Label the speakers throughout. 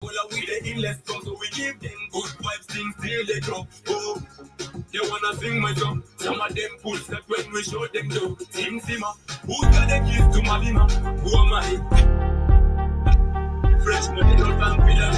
Speaker 1: We the endless song, so we give them good vibes, things till they drop. Oh, they wanna sing my song. Some of them pull step when we show them though. Team Sima, who's got the keys to my bima? Who am I? Fresh money, no confidence.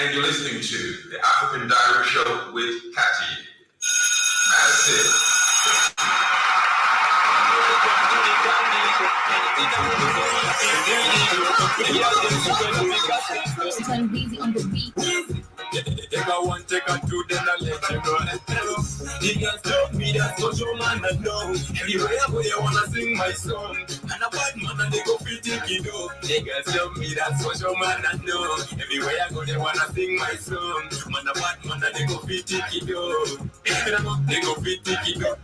Speaker 2: And you're listening to the African Diary Show with Katty. That's it.
Speaker 3: Busy on the beat.
Speaker 1: Take a one, take a two, then I let you go. Niggas love me, that's what your man I know. Everywhere I go, they wanna sing my song. And a bad man, and they go feel tinky though. Niggas love me, that's what your man I know. Everywhere I go, they wanna sing my song. Man, a bad man, and they go feel tinky though. They go feel tinky though,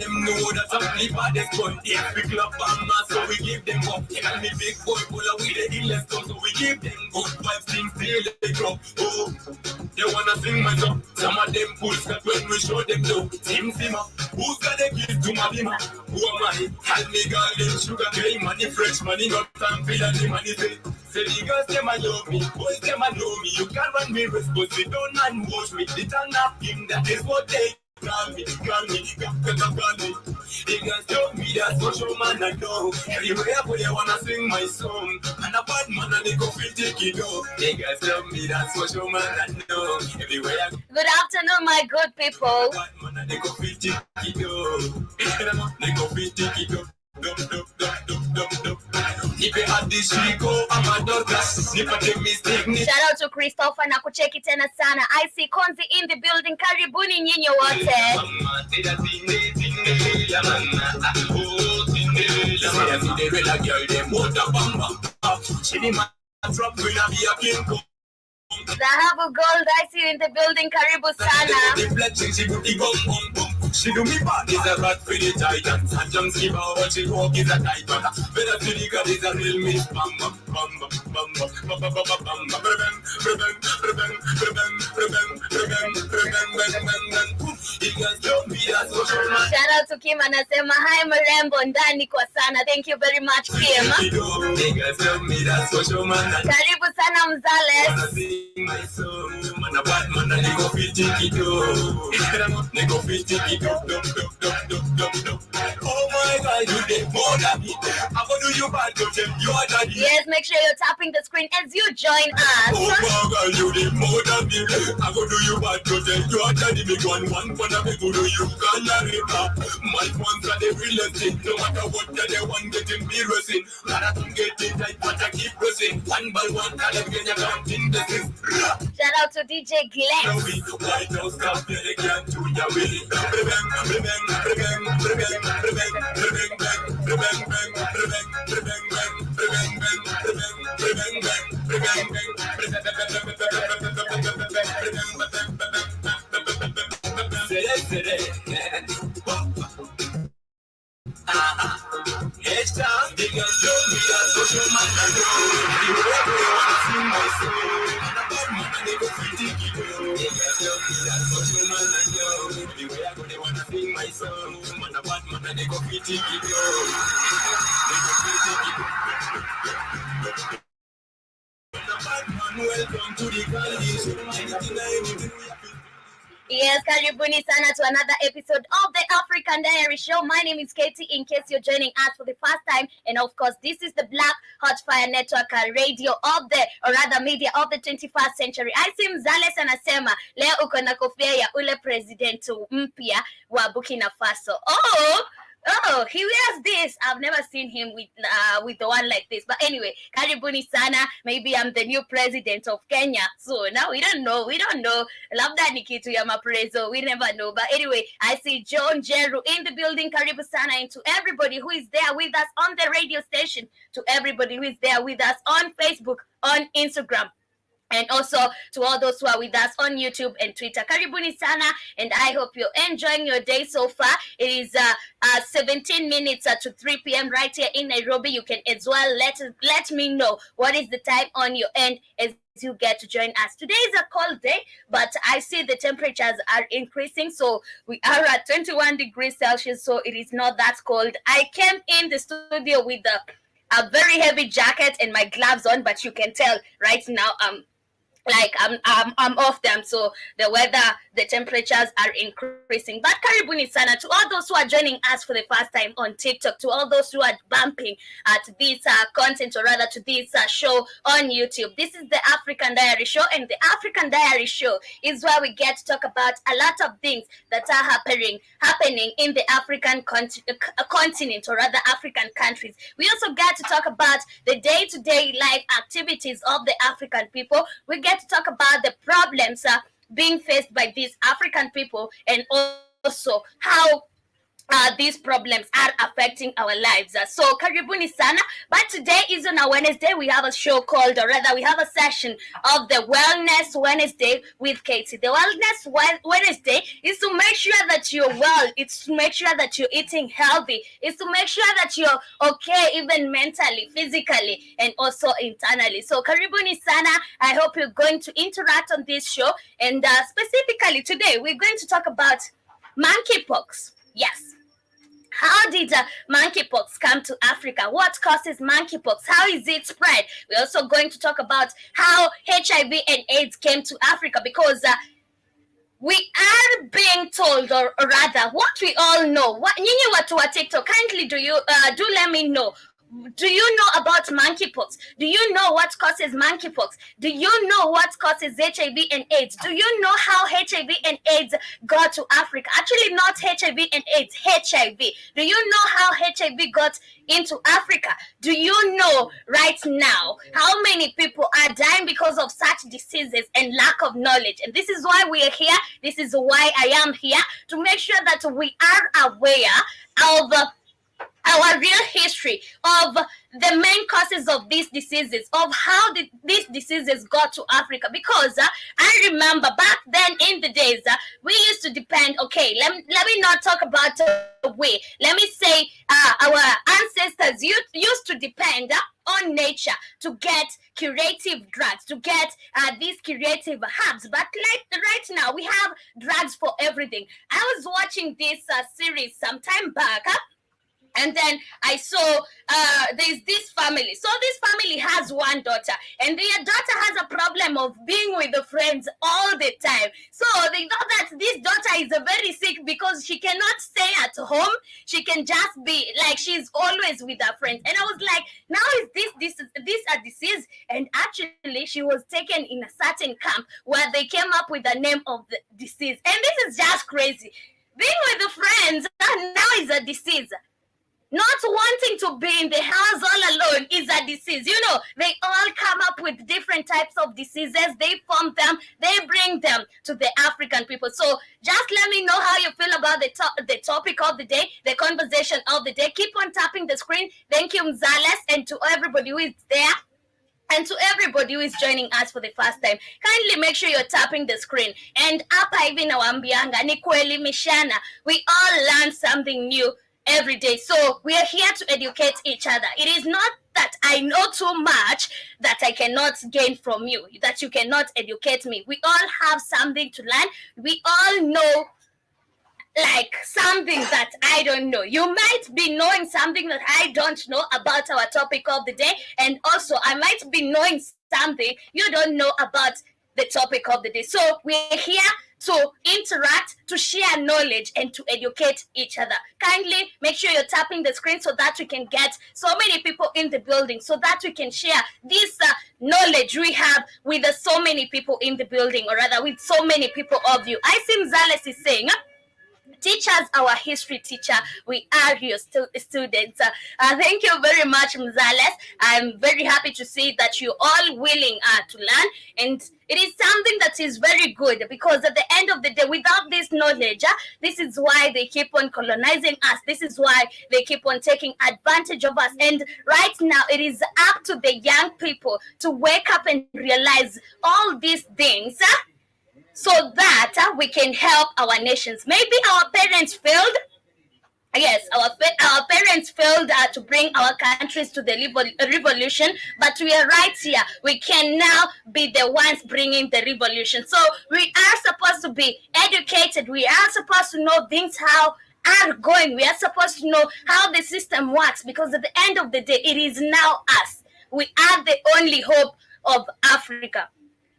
Speaker 1: them know that some people are this one. If we club and mass, so we give them up. They call me big boy, pull away the illness song, so we give them good vibes, things till they drop. Oh, they wanna sing my song. Some of them pull step when we show them though. Team Sima, who's got the keys to my bima? Who am I? Tell me golden sugar cane, money fresh, money got time for the money say the girls them I love me, boys them I know me. You can't run me responsible, don't man wash me. The tongue of him, that is what they call me. The girls tell me that's what your man I know. Everywhere I go, they wanna sing my song. And a bad man and they go feel take it off. The girls tell me that's what your man I know. Everywhere I go.
Speaker 3: Good afternoon, my good people.
Speaker 1: Bad man and they go feel take it off. They go feel take it off.
Speaker 3: Shout out to Christopher na kucheki tena sana. I see Konzi in the building. Karibuni nyinyi wote. Zahabu Gold, I see you in the building. Karibu sana.
Speaker 1: She do me bad, is a rat for the Titans. And jump skip out, but she walk is a tight one. Better to the God is a real miss. Bam, bam, bam, bam, bam, bam, bam, bam, bam, bam,
Speaker 3: Shout out to Kim anasema hi Marembo ndani kwa sana. Thank you very much Kim. Karibu sana Mzales.
Speaker 1: Oh my God, you did more than me. I'm gonna do you bad to them. You are daddy.
Speaker 3: Yes, make sure you're tapping the screen as you join us.
Speaker 1: Oh my God, you did more than me. I'm gonna do you bad to them. You are daddy. Big one for the big do you can't marry up. My ones are the realest thing. No matter what they want, getting me racing. Marathon getting tight, but I keep pressing. One by one, I'll get you counting the things.
Speaker 3: Shout out to DJ Glenn.
Speaker 1: White House come here, they can't do your way. they wanna sing my song. Man a bad man and they go fit it. Welcome to the college.
Speaker 3: Yes, karibuni sana to another episode of the African Diary Show. My name is Katty, in case you're joining us for the first time. And of course, this is the Black Hot Fire Network radio of the, or rather media of the 21st century. I see Mzales anasema, leo uko na kofia ya ule president mpya wa Burkina Faso. Oh, he wears this. I've never seen him with the one like this. But anyway, karibuni sana. Maybe I'm the new president of Kenya. So now we don't know. Labda ni kitu ya maprezo. We never know. But anyway, I see John Jeru in the building. Karibu sana. And to everybody who is there with us on the radio station, to everybody who is there with us on Facebook, on Instagram, and also to all those who are with us on YouTube and Twitter. Karibuni sana, and I hope you're enjoying your day so far. It is 17 minutes to 3 p.m. right here in Nairobi. You can as well let me know what is the time on your end as you get to join us. Today is a cold day, but I see the temperatures are increasing. So we are at 21 degrees Celsius, so it is not that cold. I came in the studio with a very heavy jacket and my gloves on, but you can tell right now I'm off them, so the weather, the temperatures are increasing. But karibuni sana to all those who are joining us for the first time on TikTok, to all those who are bumping at this content, or rather to this show on YouTube. This is the African Diary Show, and the African Diary Show is where we get to talk about a lot of things that are happening in the African continent, or rather African countries. We also get to talk about the day-to-day life activities of the African people. We get to talk about the problems being faced by these African people, and also how these problems are affecting our lives. So karibuni sana. But today is on a Wednesday. We have a show called, or rather we have a session of the Wellness Wednesday with Katty. The Wellness Wednesday is to make sure that you're well. It's to make sure that you're eating healthy. It's to make sure that you're okay, even mentally, physically, and also internally. So karibuni sana. I hope you're going to interact on this show. And specifically today, we're going to talk about monkeypox. Yes. How did monkeypox come to Africa? What causes monkeypox? How is it spread? We're also going to talk about how HIV and AIDS came to Africa, because we are being told, or rather, what we all know. What nyinyi watu wa TikTok, kindly do let me know. Do you know about monkeypox? Do you know what causes monkeypox? Do you know what causes HIV and AIDS? Do you know how HIV and AIDS got to Africa? Actually, not HIV and AIDS, HIV. Do you know how HIV got into Africa? Do you know right now how many people are dying because of such diseases and lack of knowledge? And this is why we are here. This is why I am here, to make sure that we are aware of our real history of the main causes of these diseases, of how these diseases got to Africa. Because I remember back then in the days, we used to depend, okay, let me not talk about the way. Let me say our ancestors used to depend on nature to get curative drugs, to get these curative herbs. But like right now, we have drugs for everything. I was watching this series some time back, and then I saw there's this family. So this family has one daughter, and their daughter has a problem of being with the friends all the time. So they thought that this daughter is very sick because she cannot stay at home. She can just be like, she's always with her friends. And I was like, now is this a disease? And actually, she was taken in a certain camp where they came up with the name of the disease. And this is just crazy. Being with the friends now is a disease. Not wanting to be in the house all alone is a disease. You know, they all come up with different types of diseases. They form them. They bring them to the African people. So just let me know how you feel about the topic of the day, the conversation of the day. Keep on tapping the screen. Thank you, Mzales, and to everybody who is there. And to everybody who is joining us for the first time, kindly make sure you're tapping the screen. And hapa hivi nawaambianga ni kuelimishana. We all learn something new every day. So we are here to educate each other. It is not that I know too much that I cannot gain from you, that you cannot educate me. We all have something to learn. We all know like something that I don't know. You might be knowing something that I don't know about our topic of the day, and also I might be knowing something you don't know about the topic of the day. So we're here to interact, to share knowledge, and to educate each other. Kindly make sure you're tapping the screen so that we can get so many people in the building, so that we can share this knowledge we have with so many people in the building, or rather with so many people of you. I see Mzales is saying, teachers, our history teacher, we are your students. Thank you very much, Mzales. I'm very happy to see that you're all willing to learn, and it is something that is very good, because at the end of the day, without this knowledge, this is why they keep on colonizing us. This is why they keep on taking advantage of us. And right now, it is up to the young people to wake up and realize all these things. So that we can help our nations. Maybe our parents failed. Yes, our parents failed to bring our countries to the revolution, but we are right here. We can now be the ones bringing the revolution. So we are supposed to be educated. We are supposed to know things how are going. We are supposed to know how the system works, because at the end of the day, it is now us. We are the only hope of Africa.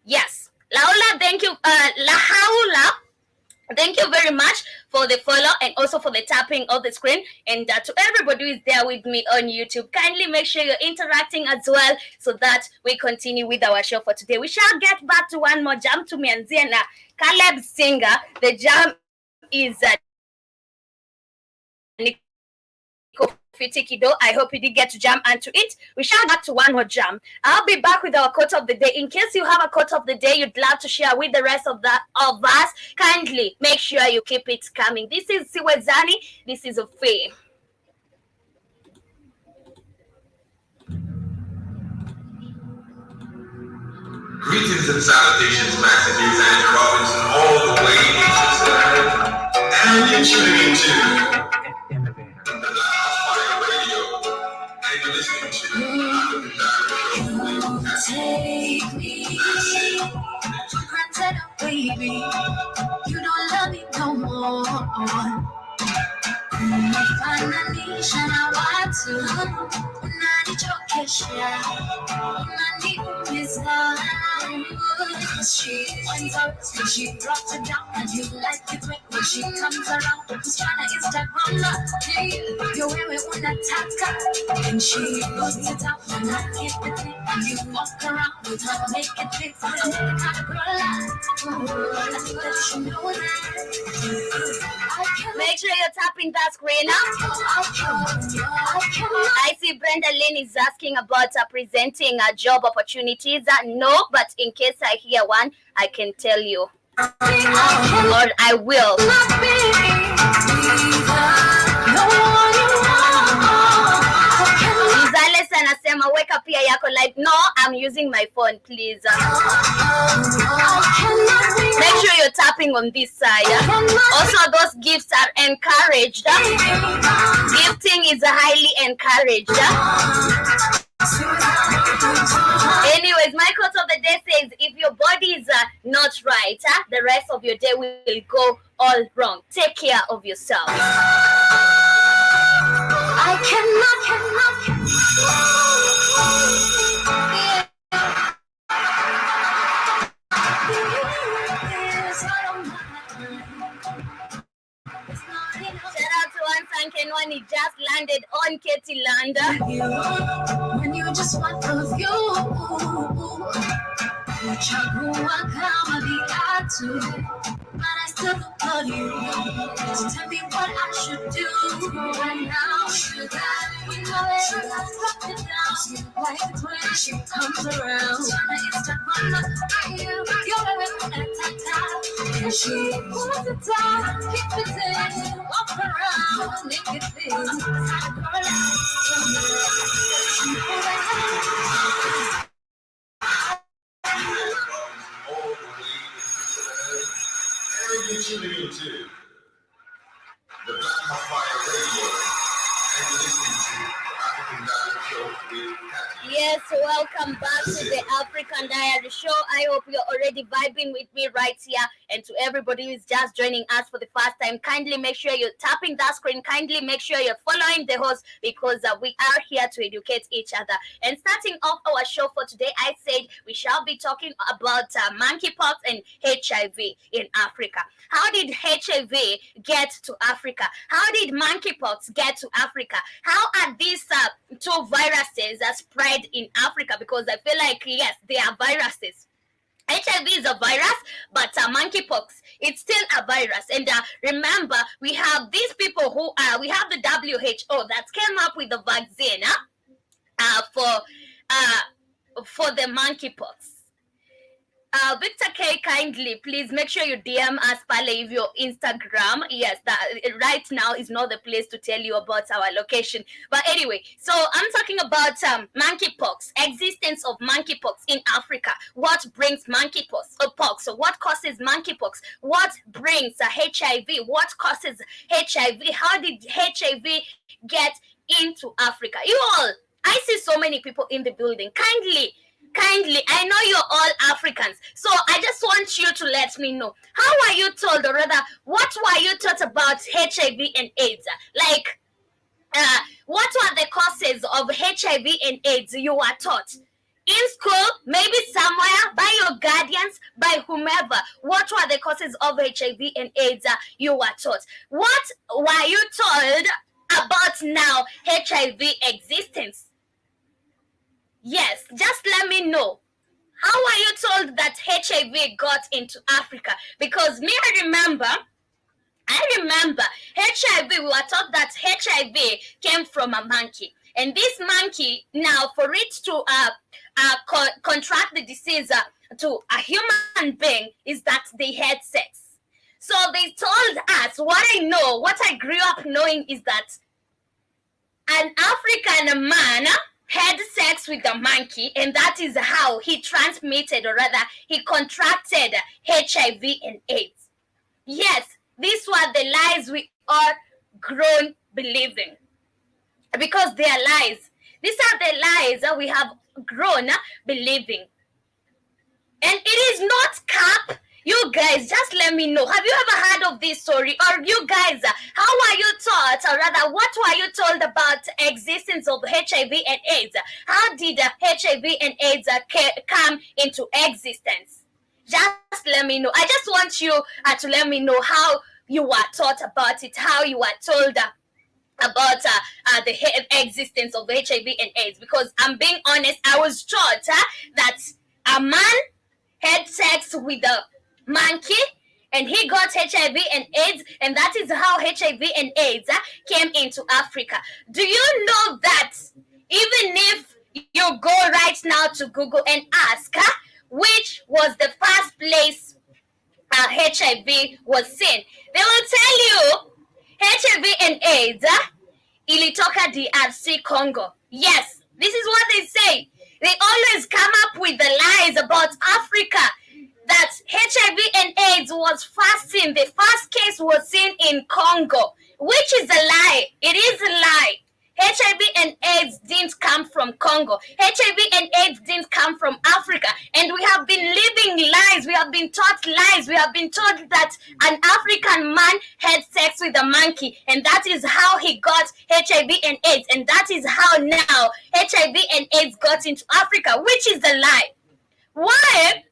Speaker 3: Yes. Laula, thank you. Lahaula, thank you very much for the follow and also for the tapping of the screen. And to everybody who is there with me on YouTube, kindly make sure you're interacting as well, so that we continue with our show for today. We shall get back to one more jam to me and Ziana Caleb Singer. The jam is Fitikido. I hope you did get to jam onto it. We shall back to one more jam. I'll be back with our quote of the day. In case you have a quote of the day you'd love to share with the rest of us, kindly make sure you keep it coming. This is Siwezani. This is Ofe.
Speaker 2: Greetings and salutations, Master News and Robinson, all the way in Switzerland. And you're tuning into the Loud Fire Radio. And you're listening to the African Diary Show with Katty. That's it.
Speaker 1: Granted, baby, you don't love me no more. Finally, shana watu unanichokesha, unaniumiza. She went out and she dropped it down, and you like it when she comes around. Who's trying to Instagram hey, you wewe unataka, and she puts it out and I keep it in, and you walk around with her naked face. I'm the kind of girl I let you know that.
Speaker 3: Make sure you're tapping that screen now. I see Brenda Lynn is asking about presenting job opportunities. No, but in case I hear one, I can tell you. Or I will. Mzales anasema weka pia yako live. No, I'm using my phone, please. Make sure you're tapping on this side. Also, those gifts are encouraged. Gifting is highly encouraged. Anyways, my quote of the day says, if your body is not right, the rest of your day will go all wrong. Take care of yourself.
Speaker 1: I cannot.
Speaker 3: Shout out to Ansan Kenwani, just landed on Katty Land.
Speaker 1: When you just want of you, uchagua kama viatu, but I still don't love you. So tell me what I should do right now. Should I drop it down like it's when she comes around? You're a tata, and she pulls it down, keep it in, walk around, naked things.
Speaker 2: You're tuning into the Black Fire Radio, and you're listening to the African Diary Show with Katty.
Speaker 3: Yes, welcome back to the African Diary Show. I hope you're already vibing with me right here. And to everybody who is just joining us for the first time, kindly make sure you're tapping that screen. Kindly make sure you're following the host because we are here to educate each other. And starting off our show for today, I said we shall be talking about monkeypox and HIV in Africa. How did HIV get to Africa? How did monkeypox get to Africa? How are these two viruses spread in Africa? Because I feel like, yes, they are viruses. HIV is a virus, but monkeypox, it's still a virus. And remember, we have these people who we have the WHO that came up with the vaccine for the monkeypox. Victor K, kindly, please make sure you DM us, Pale, your Instagram. Yes, that right now is not the place to tell you about our location. But anyway, so I'm talking about monkeypox, existence of monkeypox in Africa. What brings monkeypox? So what causes monkeypox? What brings HIV? What causes HIV? How did HIV get into Africa? You all, I see so many people in the building. Kindly, I know you're all Africans, so I just want you to let me know, how are you told, or rather, what were you taught about HIV and AIDS? Like, what were the causes of HIV and AIDS you were taught? In school, maybe somewhere, by your guardians, by whomever, what were the causes of HIV and AIDS you were taught? What were you told about now HIV existence? Yes, just let me know. How are you told that HIV got into Africa? Because me, I remember HIV, we were taught that HIV came from a monkey. And this monkey, now for it to contract the disease to a human being, is that they had sex. So they told us, what I grew up knowing is that an African man had sex with a monkey, and that is how he transmitted, or rather, he contracted HIV and AIDS. Yes, these were the lies we are grown believing, because they are lies. These are the lies that we have grown believing. And it is not cap. You guys, just let me know. Have you ever heard of this story? Or you guys, how are you taught, or rather, what were you told about existence of HIV and AIDS? How did HIV and AIDS come into existence? Just let me know. I just want you to let me know how you were taught about it, how you were told about the existence of HIV and AIDS. Because I'm being honest, I was taught that a man had sex with a monkey and he got HIV and AIDS, and that is how HIV and AIDS came into Africa. Do you know that even if you go right now to Google and ask which was the first place HIV was seen, they will tell you HIV and AIDS ilitoka DRC Congo. Yes, this is what they say. They always come up with the lies about Africa, that HIV and AIDS was first seen, the first case was seen in Congo, which is a lie. It is a lie. HIV and AIDS didn't come from Congo. HIV and AIDS didn't come from Africa. And we have been living lies. We have been taught lies. We have been told that an African man had sex with a monkey, and that is how he got HIV and AIDS. And that is how now HIV and AIDS got into Africa, which is a lie. Why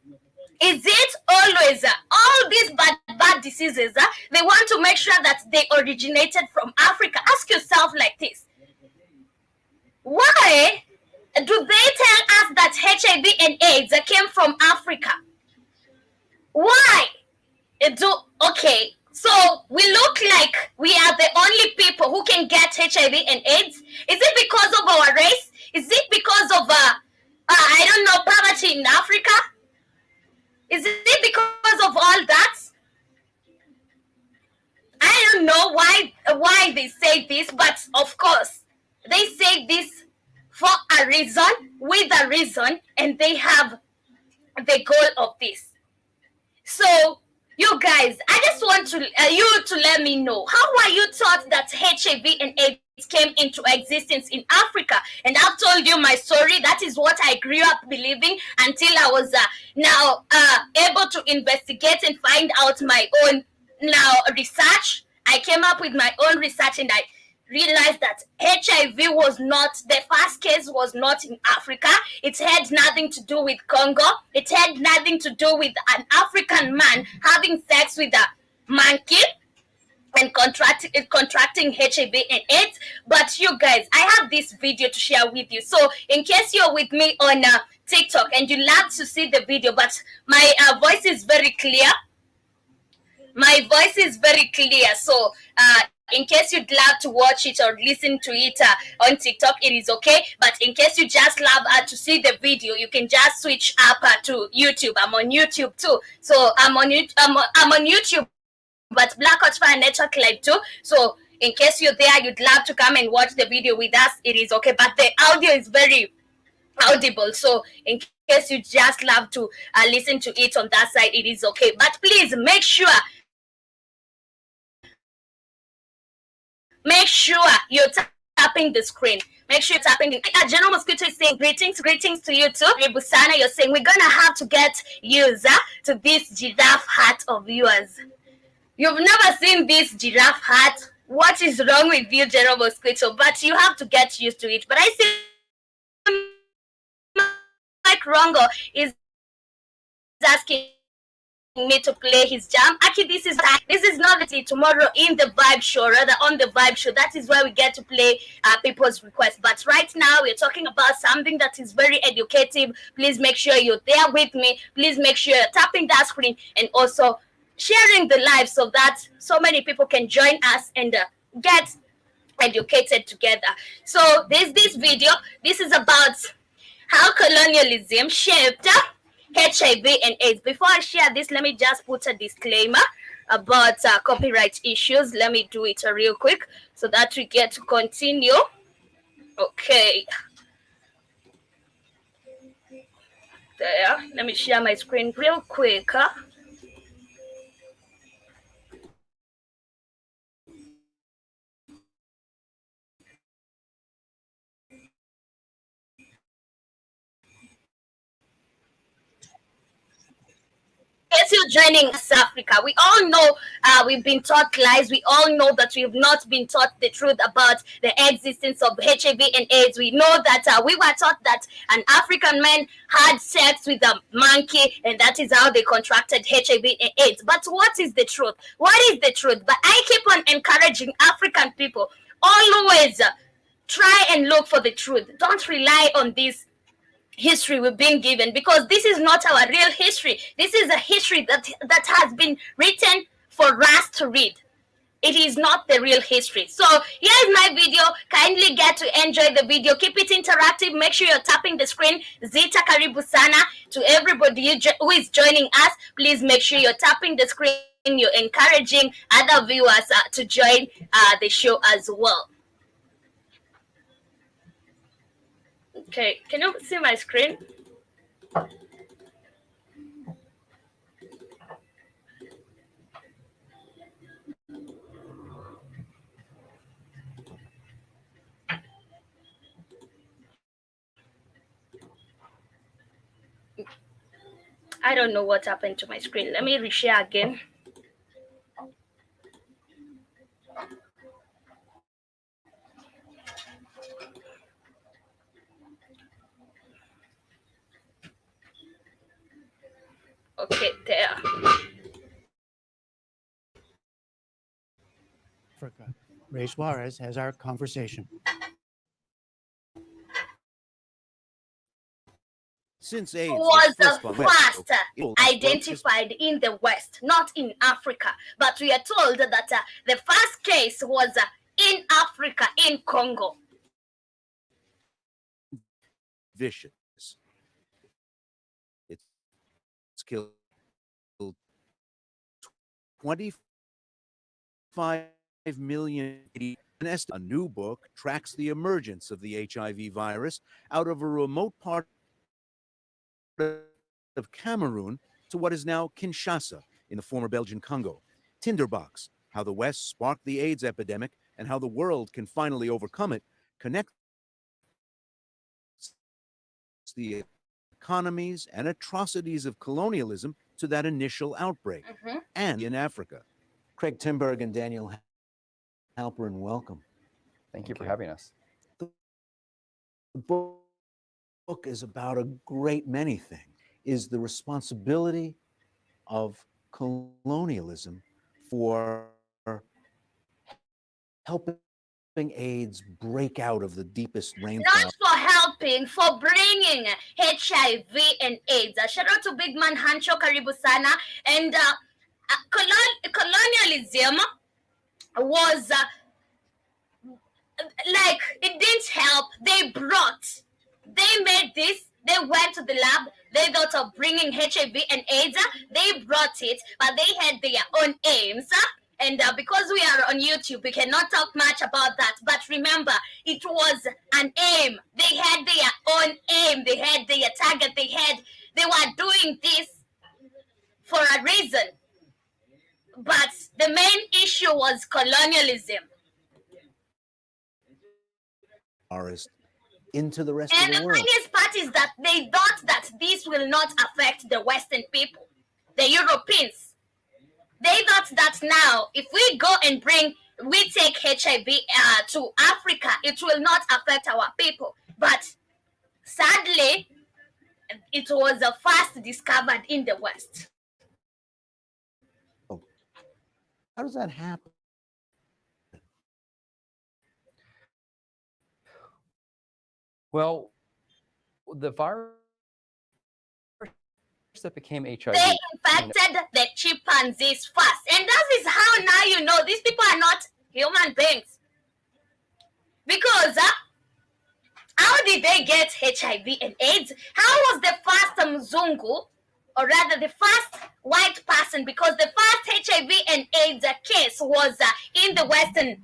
Speaker 3: is it always all these bad diseases, they want to make sure that they originated from Africa? Ask yourself like this. Why do they tell us that HIV and AIDS came from Africa? Why? Okay, so we look like we are the only people who can get HIV and AIDS? Is it because of our race? Is it because of, I don't know, poverty in Africa? Is it because of all that? I don't know why they say this, but of course, they say this for a reason, with a reason, and they have the goal of this. So You guys, I just want to you to let me know, how were you taught that HIV and AIDS came into existence in Africa? And I've told you my story. That is what I grew up believing until I was now able to investigate and find out my own now research. I came up with my own research and I realized that HIV was not, the first case was not in Africa. It had nothing to do with Congo. It had nothing to do with an African man having sex with a monkey and contracting HIV and AIDS. But you guys, I have this video to share with you. So in case you're with me on TikTok and you love to see the video, but my voice is very clear. My voice is very clear. So in case you'd love to watch it or listen to it on TikTok, it is okay. But in case you just love to see the video, you can just switch up to YouTube. I'm on YouTube too. So I'm on YouTube, but Black Hot Fire Network Live too. So in case you're there, you'd love to come and watch the video with us, it is okay. But the audio is very audible. So in case you just love to listen to it on that side, it is okay. But please make sure you're tapping the screen. Make sure you're tapping it. General Mosquito is saying greetings to you too. Busana, you're saying we're gonna have to get used to this giraffe hat of yours. You've never seen this giraffe hat. What is wrong with you, General Mosquito? But you have to get used to it. But I see Mike Rongo is asking me to play his jam. Actually, this is not the tomorrow in the vibe show, rather on the vibe show. That is where we get to play people's requests. But right now we're talking about something that is very educative. Please make sure you're there with me. Please make sure you're tapping that screen and also sharing the live so that so many people can join us and get educated together. So there's this video. This is about how colonialism shaped HIV and AIDS. Before I share this, let me just put a disclaimer about copyright issues. Let me do it real quick so that we get to continue. Okay. There. Let me share my screen real quick. Yes, you're joining us, Africa. We all know we've been taught lies. We all know that we have not been taught the truth about the existence of HIV and AIDS. We know that we were taught that an African man had sex with a monkey, and that is how they contracted HIV and AIDS. But what is the truth? What is the truth? But I keep on encouraging African people, always try and look for the truth. Don't rely on this history we've been given, because this is not our real history. This is a history that has been written for us to read. It is not the real history. So here's my video. Kindly get to enjoy the video. Keep it interactive. Make sure you're tapping the screen. Zita Karibu Sana to everybody who is joining us. Please make sure you're tapping the screen. You're encouraging other viewers to join the show as well. Okay, can you see my screen? I don't know what happened to my screen. Let me reshare again. Okay, there.
Speaker 4: Africa. Ray Suarez has our conversation.
Speaker 5: Since AIDS
Speaker 3: was
Speaker 5: first
Speaker 3: first identified in the West, not in Africa. But we are told that the first case was in Africa, in Congo.
Speaker 5: vicious. It's killed 25 million. A new book tracks the emergence of the HIV virus out of a remote part of Cameroon to what is now Kinshasa in the former Belgian Congo. Tinderbox, how the West sparked the AIDS epidemic and how the world can finally overcome it, connects the economies and atrocities of colonialism to that initial outbreak. And in Africa. Craig Timberg and Daniel Halperin, welcome.
Speaker 6: Thank you for having us.
Speaker 5: The book is about a great many things. Is the responsibility of colonialism for helping AIDS break out of the deepest rainfall.
Speaker 3: Not for helping, for bringing HIV and AIDS. Shout out to Big Man Hancho, karibu sana. And colonialism was like, it didn't help. They made this. They went to the lab. They thought of bringing HIV and AIDS. They brought it, but they had their own aims. And because we are on YouTube, we cannot talk much about that. But remember, it was an aim. They had their own aim. They had their target. They were doing this for a reason. But the main issue was colonialism.
Speaker 5: Into the rest
Speaker 3: And
Speaker 5: of
Speaker 3: the
Speaker 5: the world.
Speaker 3: funniest part is that they thought that this will not affect the Western people, the Europeans. They thought that now, if we go and we take HIV to Africa, it will not affect our people. But sadly, it was first discovered in the West.
Speaker 5: How does that happen?
Speaker 6: Well, the virus that became HIV.
Speaker 3: They infected the chimpanzees first. And that is how now you know these people are not human beings. Because how did they get HIV and AIDS? How was the first Mzungu, or rather the first white person, because the first HIV and AIDS case was in the Western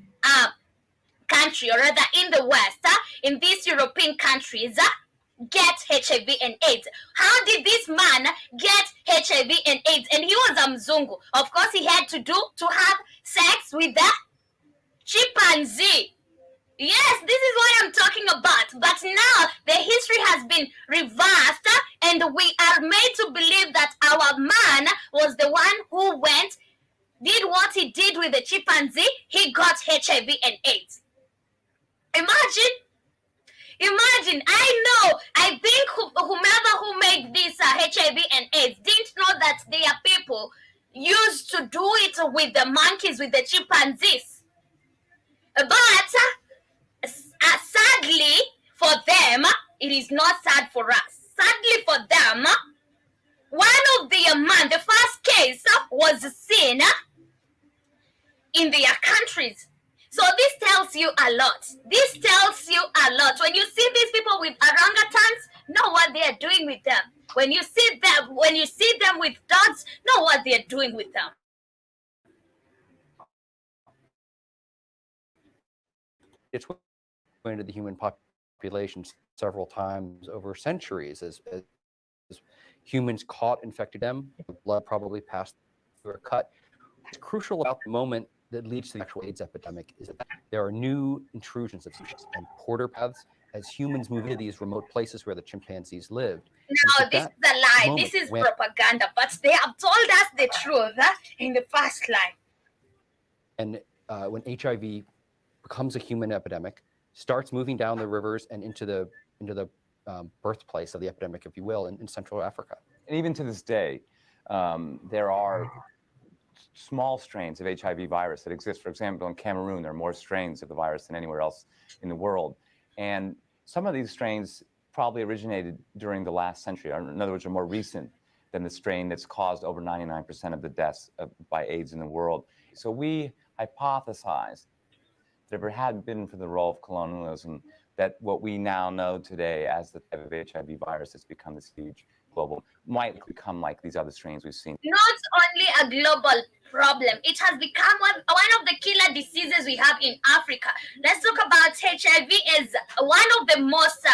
Speaker 3: country, or rather in the West, in these European countries, get HIV and AIDS. How did this man get HIV and AIDS? And he was a Mzungu. Of course, he had to have sex with the chimpanzee. Yes, this is what I'm talking about. But now the history has been reversed, and we are made to believe that our man was the one who did what he did with the chimpanzee. He got HIV and AIDS. Imagine, I think whomever who made this HIV and AIDS didn't know that their people used to do it with the monkeys, with the chimpanzees. But sadly for them, it is not sad for us. Sadly for them, one of the first case was seen in their countries. So this tells you a lot. When you see these people with orangutans, know what they are doing with them. When you see them with dogs, know what they are doing with them.
Speaker 6: It's into the human population several times over centuries as humans caught infected them. Blood probably passed through a cut. What's crucial about the moment that leads to the actual AIDS epidemic is that there are new intrusions of species and porter paths as humans move into these remote places where the chimpanzees lived.
Speaker 3: No, this is a lie. This is propaganda. But they have told us the truth in the first line.
Speaker 6: And when HIV becomes a human epidemic, starts moving down the rivers and into the birthplace of the epidemic, if you will, in Central Africa.
Speaker 7: And even to this day, there are small strains of HIV virus that exist. For example, in Cameroon, there are more strains of the virus than anywhere else in the world. And some of these strains probably originated during the last century, or in other words, are more recent than the strain that's caused over 99% of the deaths by AIDS in the world. So we hypothesize that if it hadn't been for the role of colonialism, that what we now know today as the type of HIV virus that's become this huge global might become like these other strains we've seen.
Speaker 3: Not only a global problem, it has become one of the killer diseases we have in Africa. Let's talk about HIV as one of the most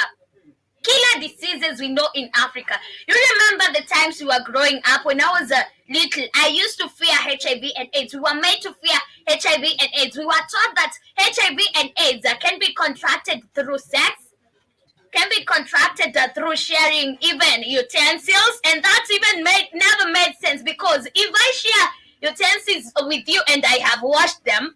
Speaker 3: killer diseases we know in Africa. You remember the times we were growing up when I was little, I used to fear HIV and AIDS. We were made to fear HIV and AIDS. We were taught that HIV and AIDS can be contracted through sex, can be contracted through sharing even utensils, and that's even never made sense, because if I share utensils with you and I have washed them,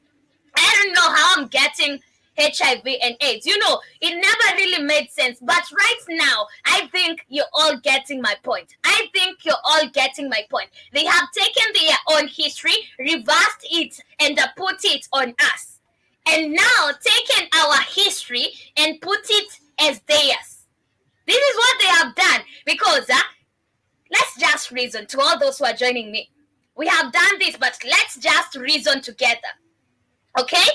Speaker 3: I don't know how I'm getting HIV and AIDS. You know, it never really made sense. But right now, I think you're all getting my point. I think you're all getting my point. They have taken their own history, reversed it, and put it on us. And now taken our history and put it as theirs. This is what they have done. Because let's just reason to all those who are joining me. We have done this, but let's just reason together. Okay?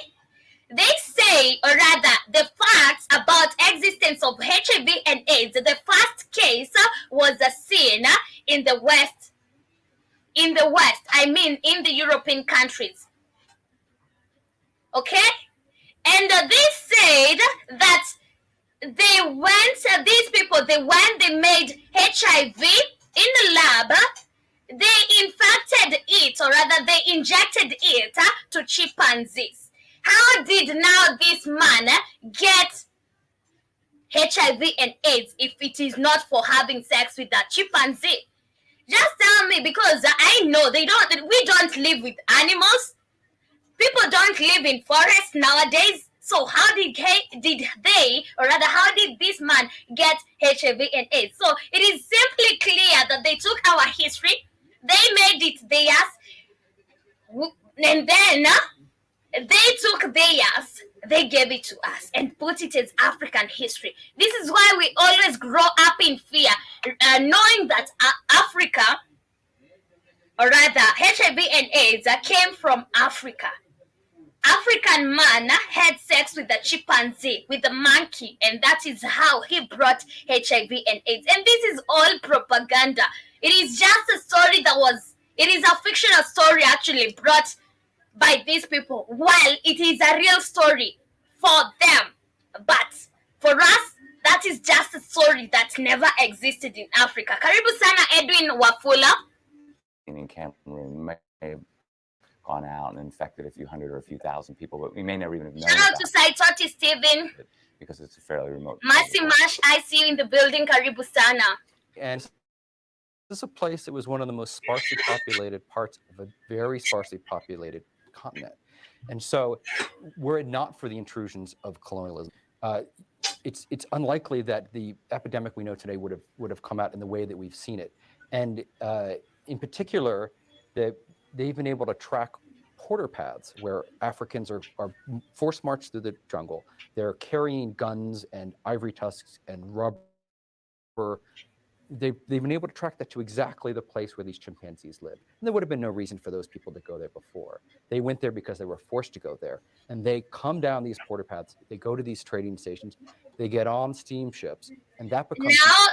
Speaker 3: They say, or rather, the facts about existence of HIV and AIDS, the first case was seen in the West. In the West, I mean in the European countries. Okay? And they said that they made HIV in the lab, they infected it, or rather they injected it to chimpanzees. How did now this man get HIV and AIDS if it is not for having sex with a chimpanzee? Just tell me, because I know we don't live with animals. People don't live in forests nowadays. So how did this man get HIV and AIDS? So it is simply clear that they took our history, they made it theirs, and then they took theirs, they gave it to us and put it as African history. This is why we always grow up in fear, knowing that Africa, or rather HIV and AIDS, came from Africa. African man had sex with a chimpanzee, with a monkey, and that is how he brought HIV and AIDS. And this is all propaganda. It is just a story it is a fictional story actually brought by these people, while it is a real story for them. But for us, that is just a story that never existed in Africa. Karibu sana Edwin Wafula.
Speaker 7: In Cameroon may have gone out and infected a few hundred or a few thousand people, but we may never even have known.
Speaker 3: Shout out to Saitoti Steven.
Speaker 7: Because it's a fairly remote.
Speaker 3: Masi Mash, I see you in the building. Karibu sana.
Speaker 6: And this is a place that was one of the most sparsely populated parts of a very sparsely populated continent. And so, were it not for the intrusions of colonialism, it's unlikely that the epidemic we know today would have come out in the way that we've seen it. And in particular, they've been able to track porter paths where Africans are forced marched through the jungle. They're carrying guns and ivory tusks and rubber. They've been able to track that to exactly the place where these chimpanzees live. And there would have been no reason for those people to go there before. They went there because they were forced to go there. And they come down these porter paths, they go to these trading stations, they get on steamships, and that becomes...
Speaker 3: Now,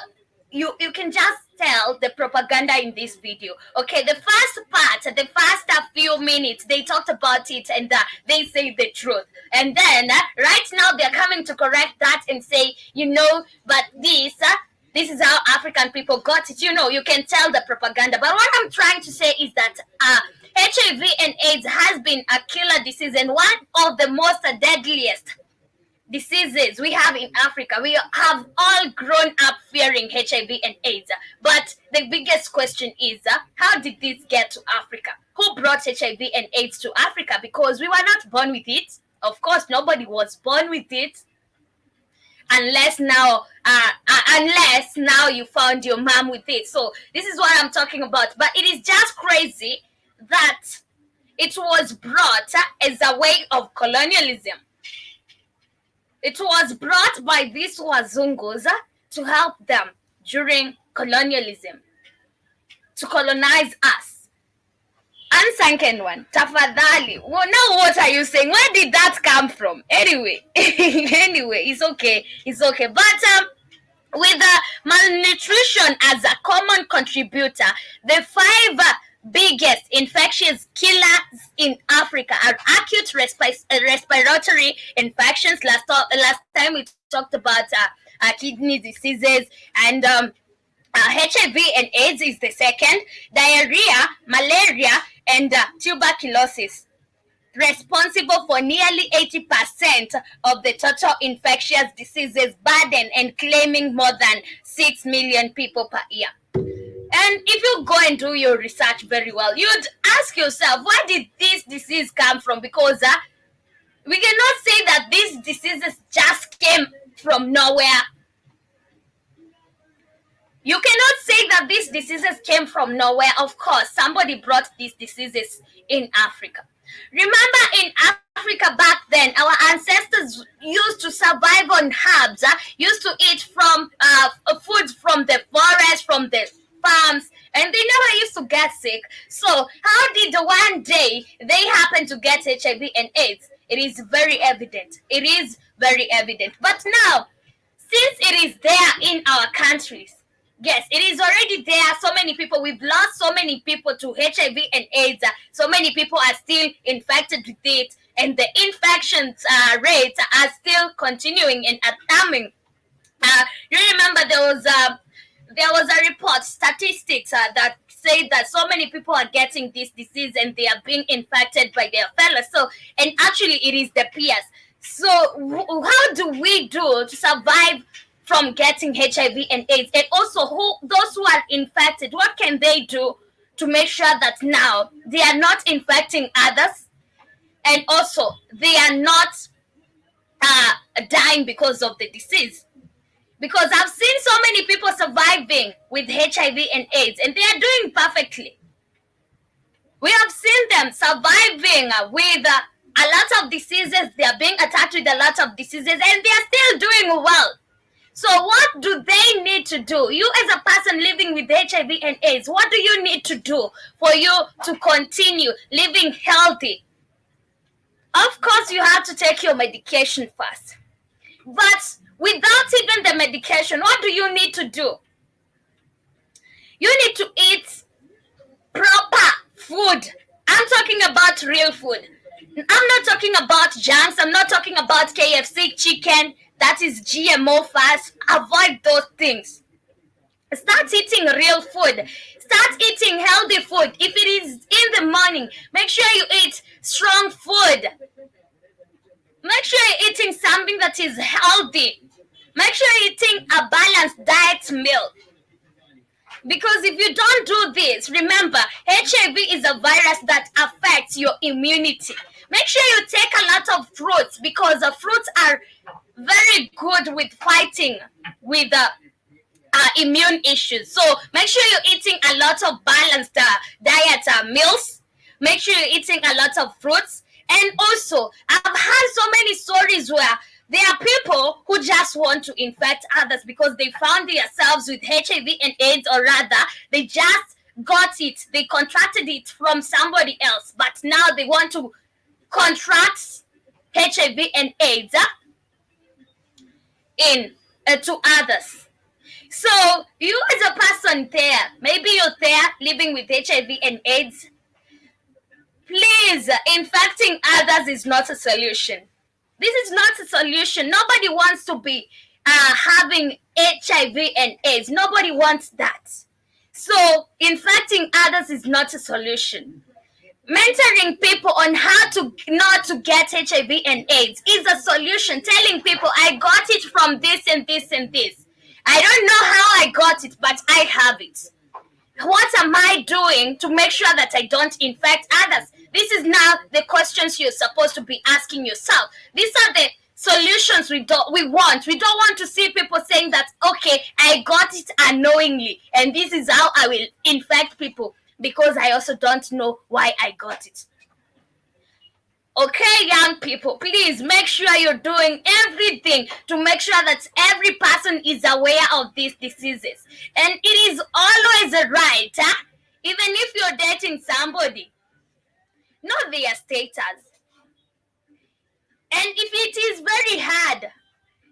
Speaker 3: you can just tell the propaganda in this video. Okay, the first part, the first few minutes, they talked about it and they say the truth. And then, right now, they're coming to correct that and say, but this is how African people got it. You can tell the propaganda. But what I'm trying to say is that HIV and AIDS has been a killer disease and one of the most deadliest diseases we have in Africa. We have all grown up fearing HIV and AIDS. But the biggest question is, how did this get to Africa? Who brought HIV and AIDS to Africa? Because we were not born with it. Of course, nobody was born with it. Unless now you found your mom with it. So this is what I'm talking about. But it is just crazy that it was brought as a way of colonialism. It was brought by these wazungus to help them during colonialism, to colonize us. Unsunken one, tafadhali. Well, now what are you saying? Where did that come from? Anyway, it's okay. But with malnutrition as a common contributor, the 5 biggest infectious killers in Africa are acute respiratory infections. Last time we talked about kidney diseases, and HIV and AIDS is the second. Diarrhea, malaria, and tuberculosis, responsible for nearly 80% of the total infectious diseases burden and claiming more than 6 million people per year. And if you go and do your research very well, you'd ask yourself, where did this disease come from? Because we cannot say that these diseases just came from nowhere. You cannot say that these diseases came from nowhere. Of course, somebody brought these diseases in Africa. Remember, in Africa back then, our ancestors used to survive on herbs, used to eat from foods from the forest, from the farms, and they never used to get sick. So how did one day they happen to get HIV and AIDS? It is very evident. It is very evident. But now, since it is there in our countries, yes, it is already there. So many people, we've lost so many people to HIV and AIDS. So many people are still infected with it, and the infections rates are still continuing and alarming. You remember there was a report, statistics that say that so many people are getting this disease and they are being infected by their fellows. So, and actually, it is the peers. So, how do we do to survive from getting HIV and AIDS? And also, those who are infected, what can they do to make sure that now they are not infecting others, and also they are not dying because of the disease? Because I've seen so many people surviving with HIV and AIDS, and they are doing perfectly. We have seen them surviving with a lot of diseases. They are being attacked with a lot of diseases, and they are still doing well. So what do they need to do? You as a person living with HIV and AIDS, what do you need to do for you to continue living healthy? Of course, you have to take your medication first. But without even the medication, what do you need to do? You need to eat proper food. I'm talking about real food. I'm not talking about junks. I'm not talking about KFC chicken. That is GMO fast. Avoid those things. Start eating real food. Start eating healthy food. If it is in the morning, make sure you eat strong food. Make sure you're eating something that is healthy. Make sure you're eating a balanced diet meal. Because if you don't do this, remember, HIV is a virus that affects your immunity. Make sure you take a lot of fruits, because the fruits are very good with fighting with immune issues. So make sure you're eating a lot of balanced diet meals. Make sure you're eating a lot of fruits. And also, I've heard so many stories where there are people who just want to infect others because they found themselves with HIV and AIDS, or rather, they just got it. They contracted it from somebody else, but now they want to contract HIV and AIDS to others. So you as a person there, maybe you're there living with HIV and AIDS. Please, infecting others is not a solution. This is not a solution. Nobody wants to be having HIV and AIDS. Nobody wants that. So infecting others is not a solution. Mentoring people on how to not to get HIV and AIDS is a solution. Telling people, I got it from this and this and this. I don't know how I got it, but I have it. What am I doing to make sure that I don't infect others? This is now the questions you're supposed to be asking yourself. These are the solutions we want. We don't want to see people saying that, okay, I got it unknowingly, and this is how I will infect people, because I also don't know why I got it. Okay, young people, please make sure you're doing everything to make sure that every person is aware of these diseases. And it is always right, even if you're dating somebody, know their status. And if it is very hard,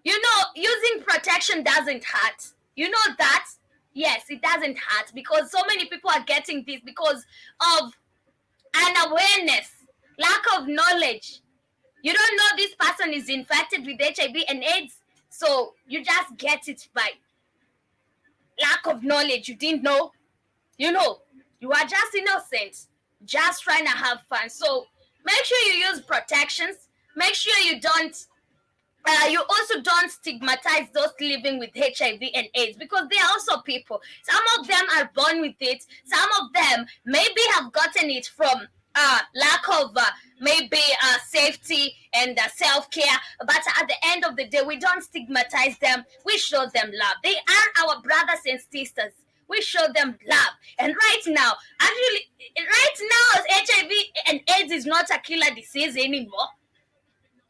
Speaker 3: using protection doesn't hurt. You know that? Yes, it doesn't hurt, because so many people are getting this because of unawareness, lack of knowledge. You don't know this person is infected with HIV and AIDS, So you just get it by lack of knowledge. You didn't know, you know, you are just innocent, just trying to have fun. So make sure you use protections. Make sure you also don't stigmatize those living with HIV and AIDS, because they are also people. Some of them are born with it. Some of them maybe have gotten it from lack of maybe safety and self-care. But at the end of the day, we don't stigmatize them. We show them love. They are our brothers and sisters. We show them love. And right now, HIV and AIDS is not a killer disease anymore.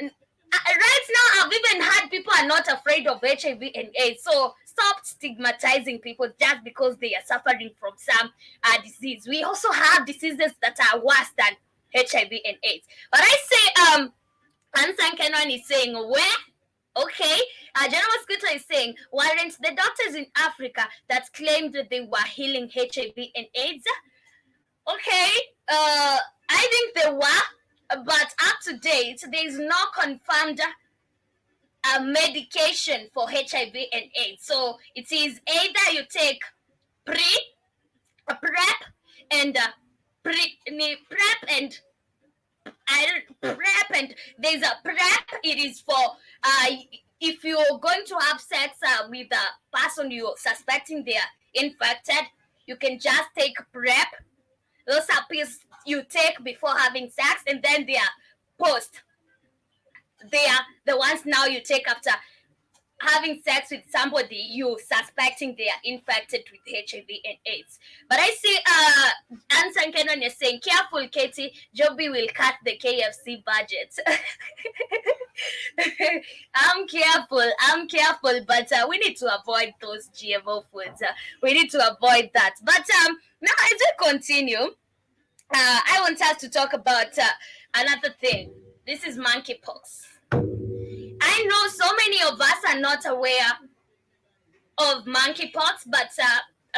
Speaker 3: Right now, I've even had people are not afraid of HIV and AIDS. So stop stigmatizing people just because they are suffering from some disease. We also have diseases that are worse than HIV and AIDS. But I say, Ansan Kenon is saying, where? Okay, General Scooter is saying, weren't the doctors in Africa that claimed that they were healing HIV and AIDS? Okay, I think they were, but up to date, there is no confirmed medication for HIV and AIDS. So it is either you take prep, and prep and prep, and there's a prep. It is for if you're going to have sex with a person you're suspecting they're infected, you can just take prep. Those are pills you take before having sex, and then they are post. They are the ones now you take after having sex with somebody you suspecting they are infected with HIV and AIDS. But I see Ansan Kenon is saying, careful, Katie, Joby will cut the KFC budget. I'm careful, but we need to avoid those GMO foods. We need to avoid that. But now as we continue, I want us to talk about another thing. This is monkeypox. I know so many of us are not aware of monkeypox, but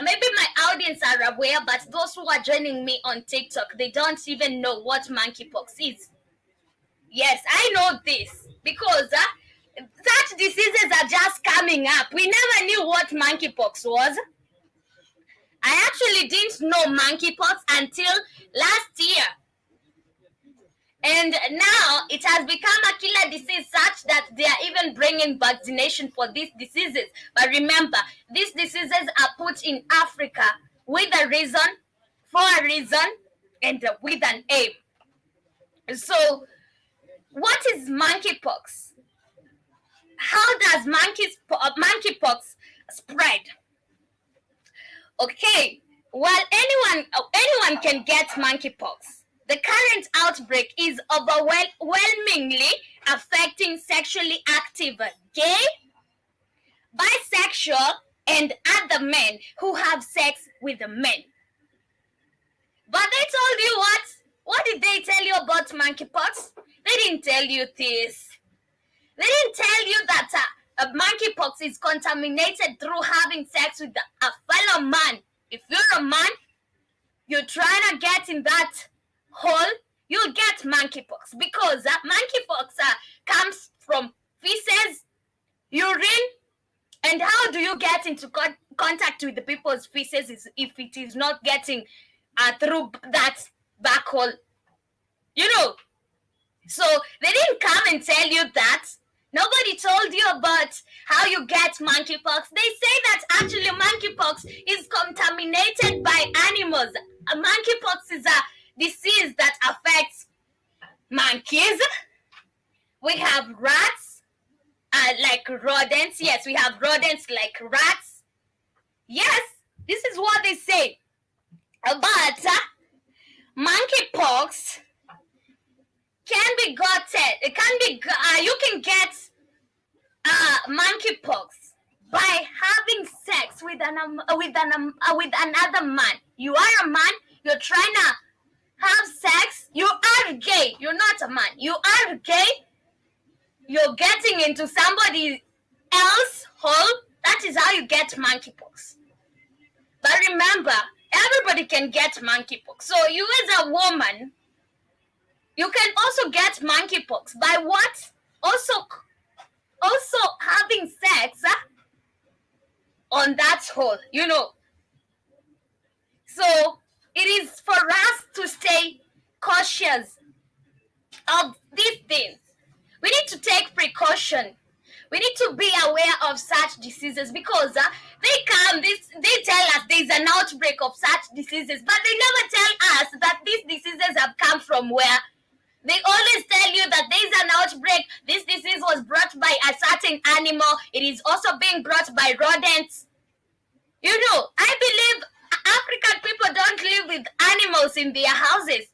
Speaker 3: maybe my audience are aware, but those who are joining me on TikTok, they don't even know what monkeypox is. Yes, I know this because such diseases are just coming up. We never knew what monkeypox was. I actually didn't know monkeypox until last year. And now it has become a killer disease such that they are even bringing vaccination for these diseases. But remember, these diseases are put in Africa with a reason, for a reason, and with an aim. So, what is monkeypox? How does monkeypox spread? Okay, well, anyone can get monkeypox. The current outbreak is overwhelmingly affecting sexually active gay, bisexual, and other men who have sex with men. But they told you what? What did they tell you about monkeypox? They didn't tell you this. They didn't tell you that monkeypox is contaminated through having sex with a fellow man. If you're a man, you're trying to get in that hole, you'll get monkeypox, because monkeypox comes from feces, urine, and how do you get into contact with the people's feces if it is not getting through that back hole, you know? So they didn't come and tell you that. Nobody told you about how you get monkeypox. They say that actually monkeypox is contaminated by animals. Monkeypox is a disease that affects monkeys. We have rats, like rodents. Yes, we have rodents like rats. Yes, this is what they say. But monkeypox can be gotten. It can be. You can get monkeypox by having sex with another man. You are a man. You're trying to have sex. You are gay. You're not a man. You are gay. You're getting into somebody else's hole. That is how you get monkeypox. But remember, everybody can get monkeypox. So you as a woman, you can also get monkeypox by what? Also having on that hole, So it is for us to stay cautious of these things. We need to take precaution. We need to be aware of such diseases because they tell us there's an outbreak of such diseases, but they never tell us that these diseases have come from where. They always tell you that there's an outbreak. This disease was brought by a certain animal. It is also being brought by rodents. I believe African people don't live with animals in their houses.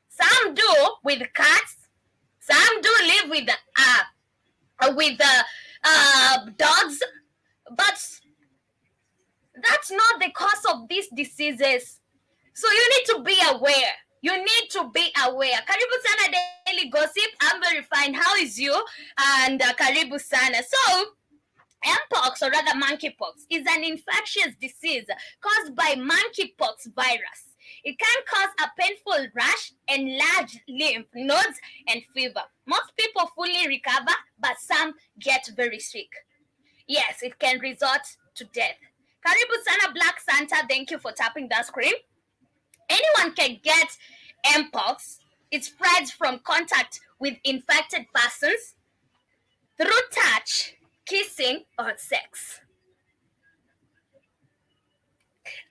Speaker 3: Some do with cats. Some do live with dogs, but that's not the cause of these diseases. So you need to be aware. You need to be aware. Karibu sana Daily Gossip. I'm very fine. How is you? And karibu sana. So, Mpox, or rather monkeypox, is an infectious disease caused by monkeypox virus. It can cause a painful rash, enlarged lymph nodes, and fever. Most people fully recover, but some get very sick. Yes, it can result to death. Karibu sana Black Santa. Thank you for tapping that screen. Anyone can get Mpox. It spreads from contact with infected persons through touch, kissing, or sex.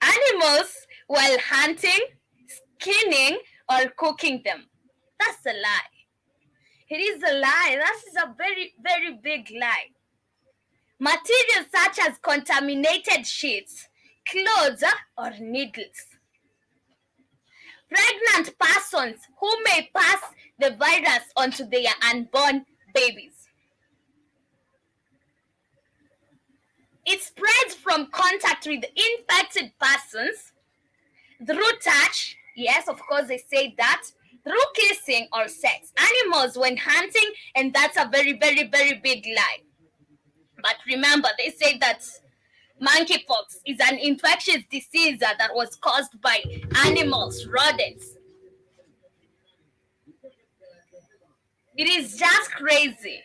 Speaker 3: Animals while hunting, skinning, or cooking them. That's a lie. It is a lie. That is a very, very big lie. Materials such as contaminated sheets, clothes, or needles. Pregnant persons who may pass the virus onto their unborn babies. It spreads from contact with infected persons through touch. Yes, of course, they say that. Through kissing or sex. Animals when hunting, and that's a very, very, very big lie. But remember, they say that monkeypox is an infectious disease that was caused by animals, rodents. It is just crazy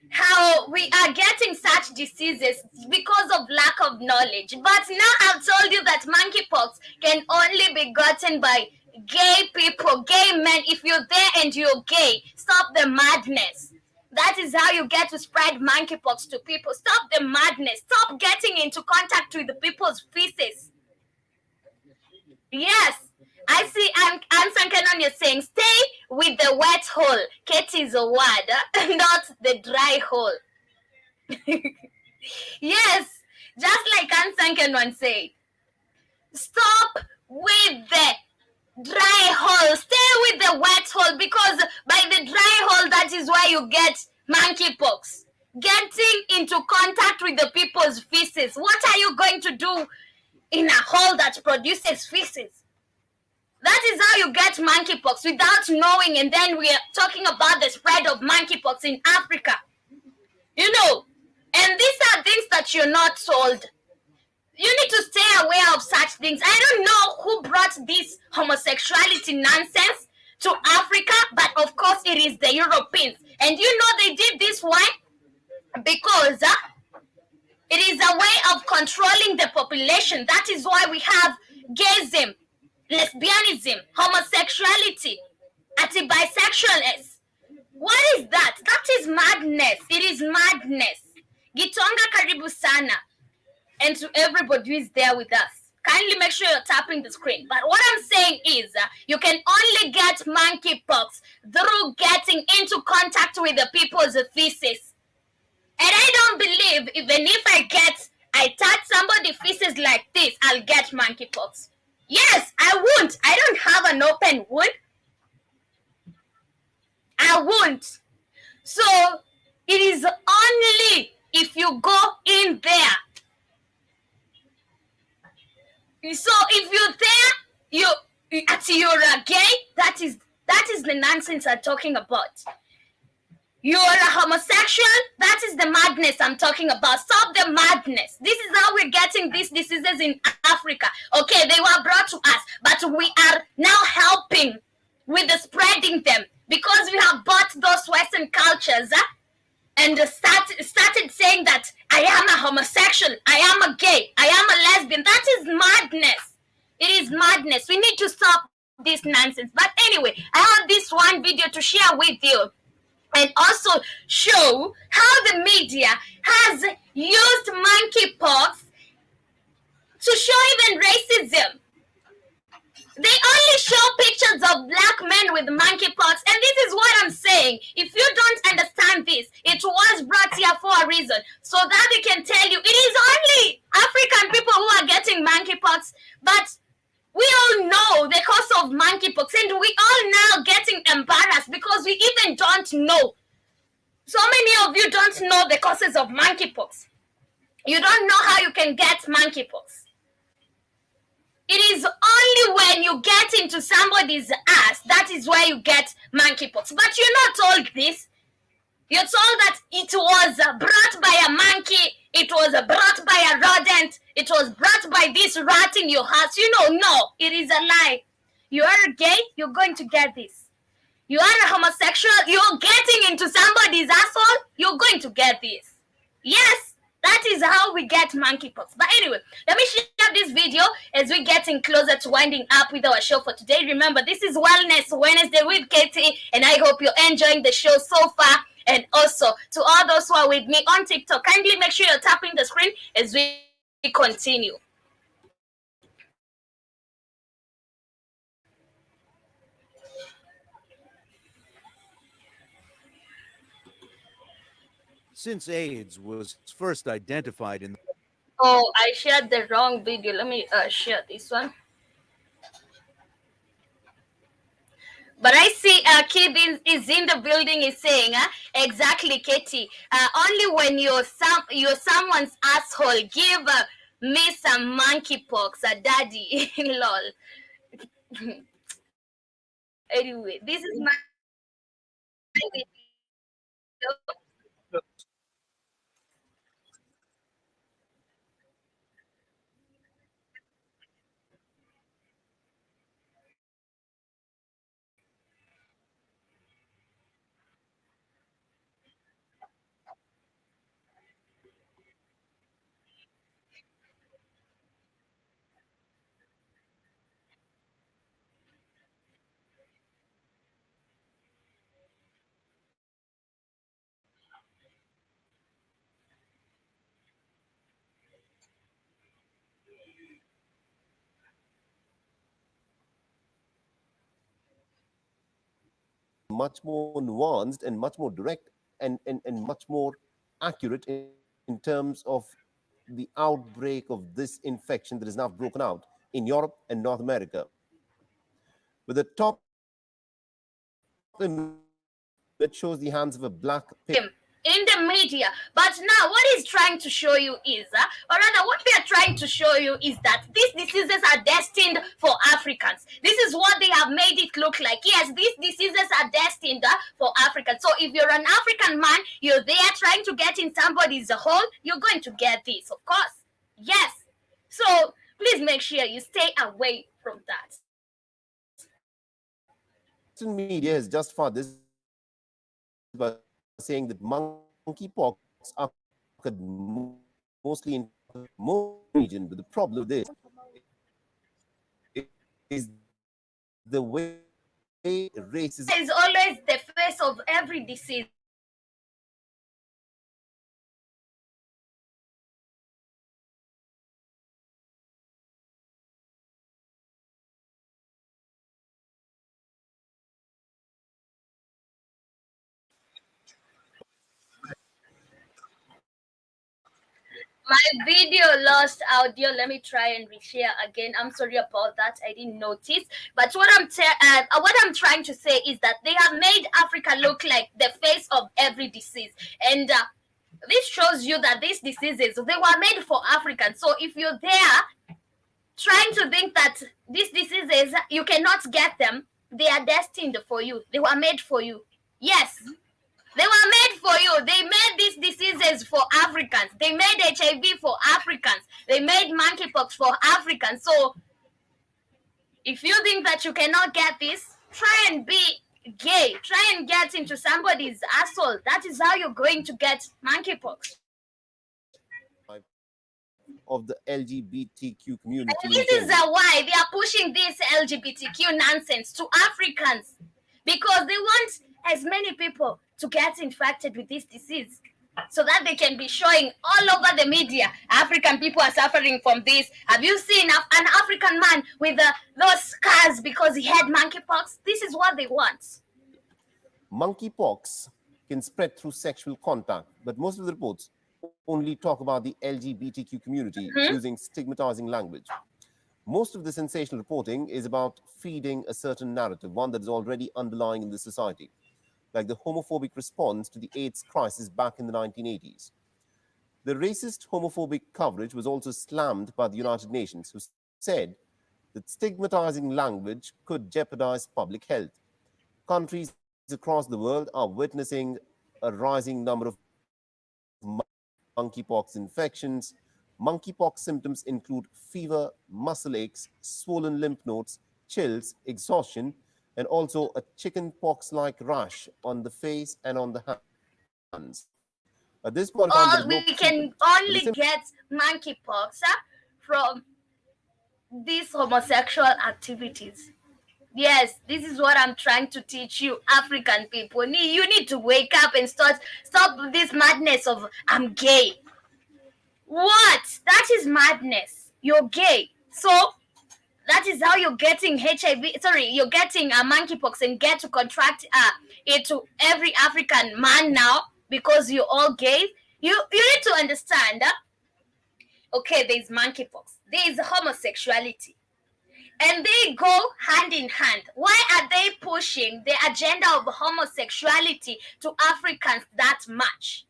Speaker 3: how we are getting such diseases because of lack of knowledge. But now I've told you that monkeypox can only be gotten by gay people, gay men. If you're there and you're gay, stop the madness. That is how you get to spread monkeypox to people. Stop the madness. Stop getting into contact with the people's feces. Yes, I see Anson Canon is saying, stay with the wet hole. Katty is a word, not the dry hole. Yes, just like Anson Canon said, stop with the dry hole. Stay with the wet hole, because by the dry hole, that is why you get monkeypox. Getting into contact with the people's feces. What are you going to do in a hole that produces feces? That is how you get monkeypox without knowing. And then we are talking about the spread of monkeypox in Africa. And these are things that you're not told. You need to stay aware of such things. I don't know who brought this homosexuality nonsense to Africa, but of course it is the Europeans. And they did this why? Because it is a way of controlling the population. That is why we have gayism, lesbianism, homosexuality, anti-bisexualness. What is that? That is madness. It is madness. Gitonga karibu sana. And to everybody who is there with us, kindly make sure you're tapping the screen. But what I'm saying is you can only get monkeypox through getting into contact with the people's feces. And I don't believe even if I touch somebody's feces like this, I'll get monkeypox. Yes, I won't. I don't have an open wound. I won't. So it is only if you go in there. So if you're there, you're a gay, that is the nonsense I'm talking about. You're a homosexual, that is the madness I'm talking about. Stop the madness. This is how we're getting these diseases in Africa. Okay, they were brought to us, but we are now helping with the spreading them because we have bought those Western cultures and started saying that I am a homosexual, I am a gay, I am a lesbian. That is madness. It is madness. We need to stop this nonsense. But anyway, I have this one video to share with you and also show how the media has used monkeypox to show even racism. They only show pictures of black men with monkeypox, and this is what I'm saying. If you don't understand this, it was brought here for a reason, so that they can tell you it is only African people who are getting monkeypox. But we all know the cause of monkeypox, and we all now getting embarrassed because we even don't know. So many of you don't know the causes of monkeypox. You don't know how you can get monkeypox. It is only when you get into somebody's ass that is where you get monkeypox. But you're not told this. You're told that it was brought by a monkey, it was brought by a rodent, it was brought by this rat in your house. You know, no, it is a lie. You are gay, you're going to get this. You are a homosexual, you're getting into somebody's asshole, you're going to get this. Yes. That is how we get monkeypox. But anyway, let me share this video as we're getting closer to winding up with our show for today. Remember, this is Wellness Wednesday with Katty, and I hope you're enjoying the show so far. And also, to all those who are with me on TikTok, kindly make sure you're tapping the screen as we continue.
Speaker 5: Since AIDS was first identified in
Speaker 3: Oh, I shared the wrong video. Let me share this one. But I see Kid is in the building is saying, exactly, Katty. Only when you're someone's asshole, give me some monkeypox, daddy. Lol. Anyway, this is my video.
Speaker 8: much more nuanced and much more direct and much more accurate in terms of the outbreak of this infection that is now broken out in Europe and North America. With the top image that shows the hands of a black pig.
Speaker 3: In the media. But now what he's trying to show you is, or rather what we are trying to show you is that these diseases are destined for Africans. This is what they have made it look like. Yes, these diseases are destined for Africans. So if you're an African man, you're there trying to get in somebody's hole, you're going to get this, of course. Yes. So please make sure you stay away from that.
Speaker 8: Western media has justified this by saying that monkeypox occurred mostly in most region, but the problem with this is the way racism
Speaker 3: is always the face of every disease. My video lost audio. Let me try and reshare again. I'm sorry about that. I didn't notice. But what I'm trying to say is that they have made Africa look like the face of every disease, and this shows you that these diseases they were made for Africans. So if you're there trying to think that these diseases you cannot get them, they are destined for you. They were made for you. Yes. They were made for you. They made these diseases for Africans. They made HIV for Africans. They made monkeypox for Africans. So if you think that you cannot get this, try and be gay, try and get into somebody's asshole. That is how you're going to get monkeypox.
Speaker 8: of the LGBTQ community.
Speaker 3: And
Speaker 8: in
Speaker 3: this is
Speaker 8: general.
Speaker 3: why they are pushing this LGBTQ nonsense to Africans, because they want as many people to get infected with this disease so that they can be showing all over the media African people are suffering from this. Have you seen an African man with those scars because he had monkeypox? This is what they want.
Speaker 8: Monkeypox can spread through sexual contact, but most of the reports only talk about the LGBTQ community using stigmatizing language. Most of the sensational reporting is about feeding a certain narrative, one that is already underlying in the society, like the homophobic response to the AIDS crisis back in the 1980s. The racist homophobic coverage was also slammed by the United Nations, who said that stigmatizing language could jeopardize public health. Countries across the world are witnessing a rising number of monkeypox infections. Monkeypox symptoms include fever, muscle aches, swollen lymph nodes, chills, exhaustion, and also a chickenpox-like rash on the face and on the hands. At this point,
Speaker 3: We can only get monkeypox from these homosexual activities. Yes, this is what I'm trying to teach you, African people. You need to wake up and stop this madness of I'm gay. What? That is madness. You're gay. So that is how you're getting HIV. Sorry, you're getting a monkeypox and get to contract it to every African man now because you're all gay. You need to understand. Okay, there's monkeypox. There is homosexuality. And they go hand in hand. Why are they pushing the agenda of homosexuality to Africans that much?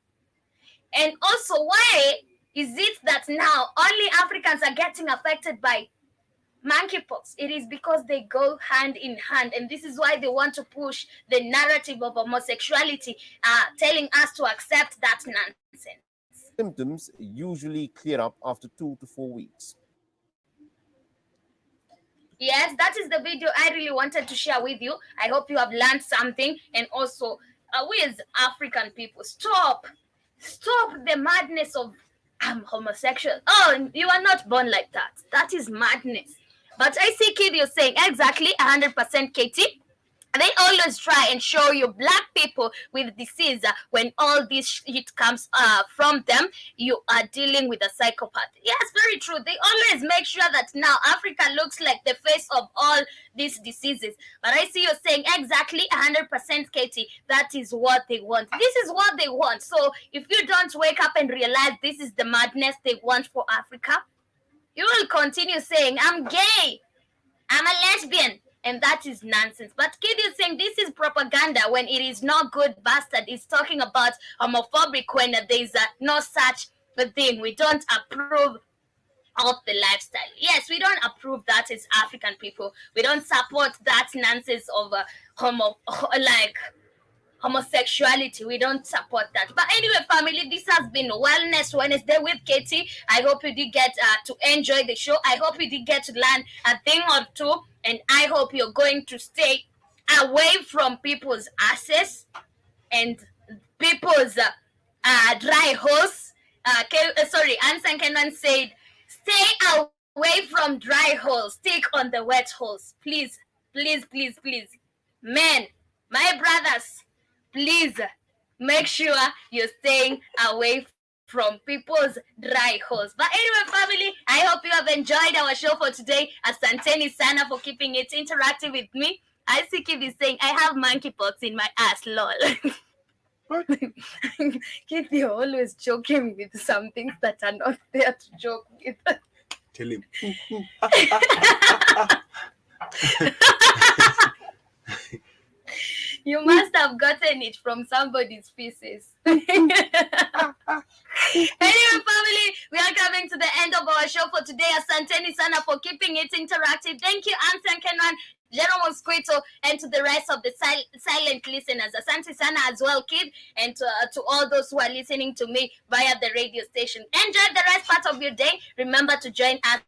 Speaker 3: And also, why is it that now only Africans are getting affected by monkeypox? It is because they go hand in hand. And this is why they want to push the narrative of homosexuality, telling us to accept that nonsense.
Speaker 8: Symptoms usually clear up after 2 to 4 weeks.
Speaker 3: Yes, that is the video I really wanted to share with you. I hope you have learned something. And also, we as African people, stop the madness of I'm homosexual. Oh, you are not born like that. That is madness. But I see Kid, you're saying exactly 100% Katie. They always try and show you black people with disease when all this shit comes from them. You are dealing with a psychopath. Yes, very true. They always make sure that now Africa looks like the face of all these diseases. But I see you're saying exactly 100%, Katie. That is what they want. This is what they want. So if you don't wake up and realize this is the madness they want for Africa, you will continue saying, I'm gay, I'm a lesbian. And that is nonsense. But Kid is saying this is propaganda when it is not good bastard. It's talking about homophobic when there is no such a thing. We don't approve of the lifestyle. Yes, we don't approve that as African people. We don't support that nonsense of homosexuality. We don't support that. But anyway, family, this has been Wellness Wednesday with Katie. I hope you did get to enjoy the show. I hope you did get to learn a thing or two. And I hope you're going to stay away from people's asses and people's dry holes. Ansan Kenan said, stay away from dry holes. Stick on the wet holes. Please, please, please, please. Men, my brothers, please make sure you're staying away from people's dry holes. But anyway, family, I hope you have enjoyed our show for today. Asanteni sana for keeping it interactive with me. I see Kid is saying, I have monkeypox in my ass, lol. Kid, you're always joking with some things that are not there to joke with.
Speaker 1: Tell him.
Speaker 3: You must have gotten it from somebody's feces. Anyway, family, we are coming to the end of our show for today. Asanteni sana for keeping it interactive. Thank you, Ansan Kenan, General Squito, and to the rest of the silent listeners. Asante sana as well, Kid, and to all those who are listening to me via the radio station. Enjoy the rest part of your day. Remember to join us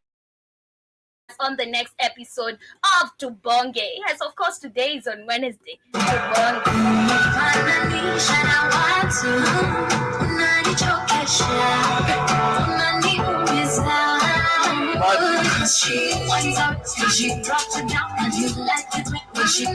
Speaker 3: on the next episode of Tubonge. Yes, of course, today is on Wednesday. Tubonge. She winds up, she drops it down, and you like it when she